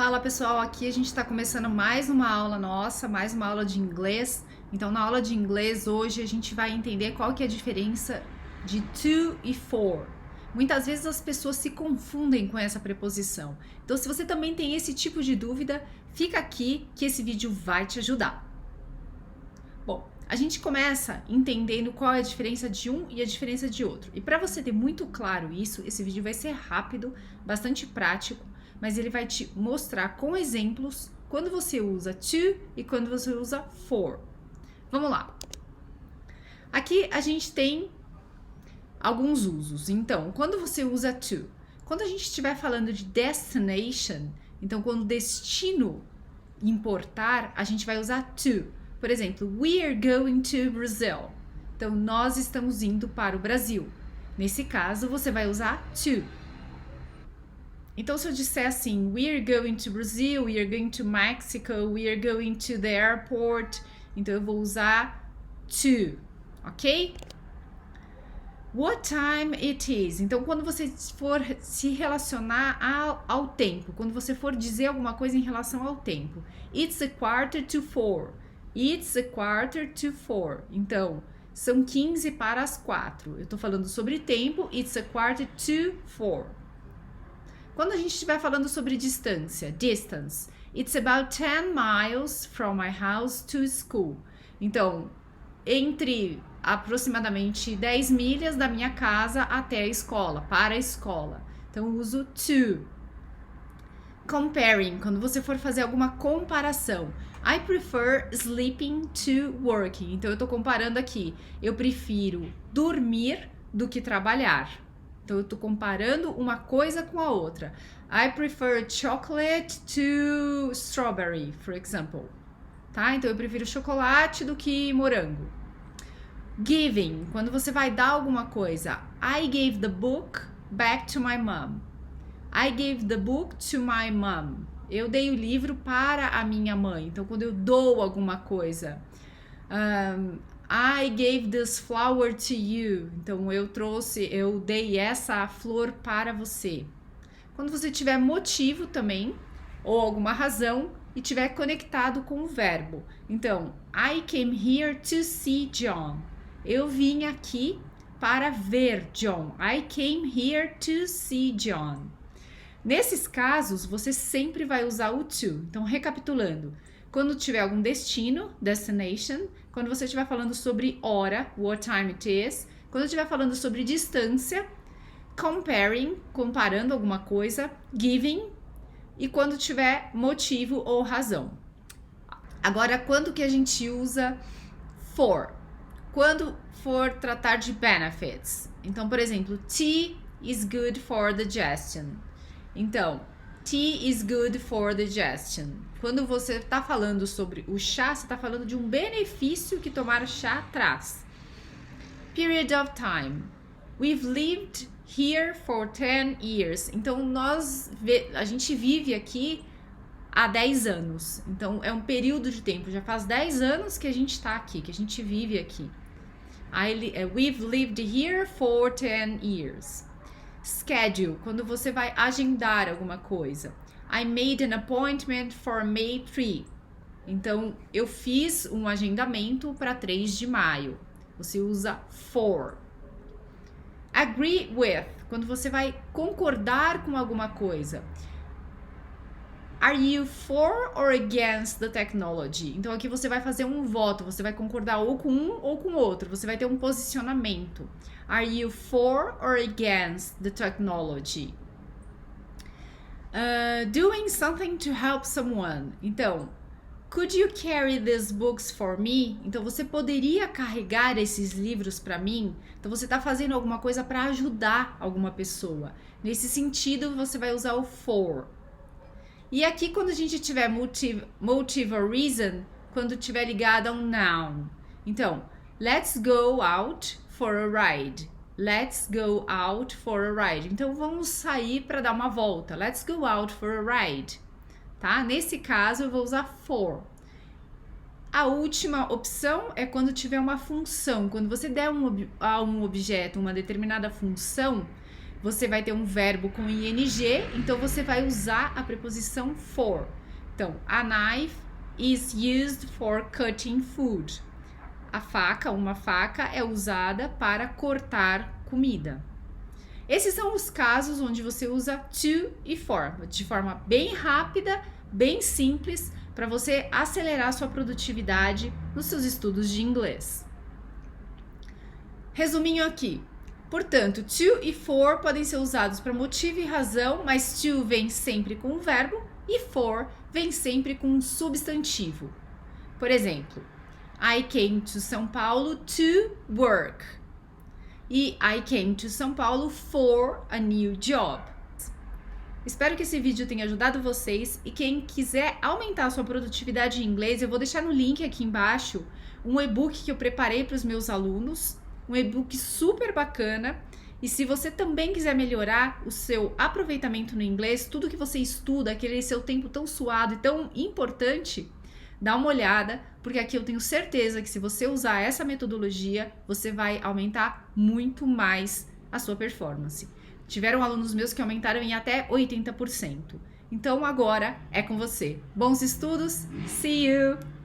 Fala pessoal, aqui a gente está começando mais uma aula nossa, mais uma aula de inglês. Então na aula de inglês hoje a gente vai entender qual que é a diferença de to e for. Muitas vezes as pessoas se confundem com essa preposição. Então se você também tem esse tipo de dúvida, fica aqui que esse vídeo vai te ajudar. Bom, a gente começa entendendo qual é a diferença de um e a diferença de outro. E para você ter muito claro isso, esse vídeo vai ser rápido, bastante prático, mas ele vai te mostrar com exemplos quando você usa to e quando você usa for. Vamos lá. Aqui a gente tem alguns usos. Então, quando você usa to, quando a gente estiver falando de destination, então quando destino importar, a gente vai usar to. Por exemplo, we are going to Brazil. Então, nós estamos indo para o Brasil. Nesse caso, você vai usar to. Então, se eu disser assim, we are going to Brazil, we are going to Mexico, we are going to the airport, então eu vou usar to, ok? What time it is? Então, quando você for se relacionar ao tempo, quando você for dizer alguma coisa em relação ao tempo, it's a quarter to four. It's a quarter to four. Então, são 15 para as 4. Eu tô falando sobre tempo, it's a quarter to four. Quando a gente estiver falando sobre distância, distance, it's about 10 miles from my house to school. Então, entre aproximadamente 10 milhas da minha casa até a escola, para a escola. Então, eu uso to. Comparing, quando você for fazer alguma comparação. I prefer sleeping to working. Então, eu tô comparando aqui. Eu prefiro dormir do que trabalhar. Então, eu tô comparando uma coisa com a outra. I prefer chocolate to strawberry, for example. Tá? Então, eu prefiro chocolate do que morango. Giving, quando você vai dar alguma coisa. I gave the book back to my mom. I gave the book to my mom. Eu dei o livro para a minha mãe. Então, quando eu dou alguma coisa. I gave this flower to you. Então, eu dei essa flor para você. Quando você tiver motivo também, ou alguma razão, e tiver conectado com o verbo. Então, I came here to see John. Eu vim aqui para ver John. I came here to see John. Nesses casos, você sempre vai usar o to. Então, recapitulando. Quando tiver algum destino, destination. Quando você estiver falando sobre hora, what time it is. Quando estiver falando sobre distância, comparing, comparando alguma coisa, giving. E quando tiver motivo ou razão. Agora, quando que a gente usa for? Quando for tratar de benefits. Então, por exemplo, tea is good for digestion. Então, tea is good for digestion. Quando você está falando sobre o chá, você está falando de um benefício que tomar chá traz. Period of time. We've lived here for 10 years. Então, a gente vive aqui há 10 anos. Então, é um período de tempo. Já faz 10 anos que a gente está aqui, que a gente vive aqui. We've lived here for 10 years. Schedule, quando você vai agendar alguma coisa. I made an appointment for May 3. Então, eu fiz um agendamento para 3 de maio. Você usa for. Agree with, quando você vai concordar com alguma coisa. Are you for or against the technology? Então, aqui você vai fazer um voto, você vai concordar ou com um ou com outro, você vai ter um posicionamento. Are you for or against the technology? Doing something to help someone. Então, could you carry these books for me? Então, você poderia carregar esses livros para mim? Então, você está fazendo alguma coisa para ajudar alguma pessoa. Nesse sentido, você vai usar o for. E aqui, quando a gente tiver motive or reason, quando tiver ligado a um noun. Então, let's go out for a ride. Let's go out for a ride. Então, vamos sair para dar uma volta. Let's go out for a ride. Tá? Nesse caso, eu vou usar for. A última opção é quando tiver uma função. Quando você der a um objeto uma determinada função, você vai ter um verbo com ing, então você vai usar a preposição for. Então, a knife is used for cutting food. A faca, uma faca, é usada para cortar comida. Esses são os casos onde você usa to e for, de forma bem rápida, bem simples, para você acelerar sua produtividade nos seus estudos de inglês. Resuminho aqui. Portanto, to e for podem ser usados para motivo e razão, mas to vem sempre com um verbo e for vem sempre com um substantivo. Por exemplo, I came to São Paulo to work. E I came to São Paulo for a new job. Espero que esse vídeo tenha ajudado vocês e quem quiser aumentar a sua produtividade em inglês, eu vou deixar no link aqui embaixo um e-book que eu preparei para os meus alunos, um e-book super bacana. E se você também quiser melhorar o seu aproveitamento no inglês, tudo que você estuda, aquele seu tempo tão suado e tão importante, dá uma olhada, porque aqui eu tenho certeza que se você usar essa metodologia, você vai aumentar muito mais a sua performance. Tiveram alunos meus que aumentaram em até 80%. Então agora é com você. Bons estudos, see you!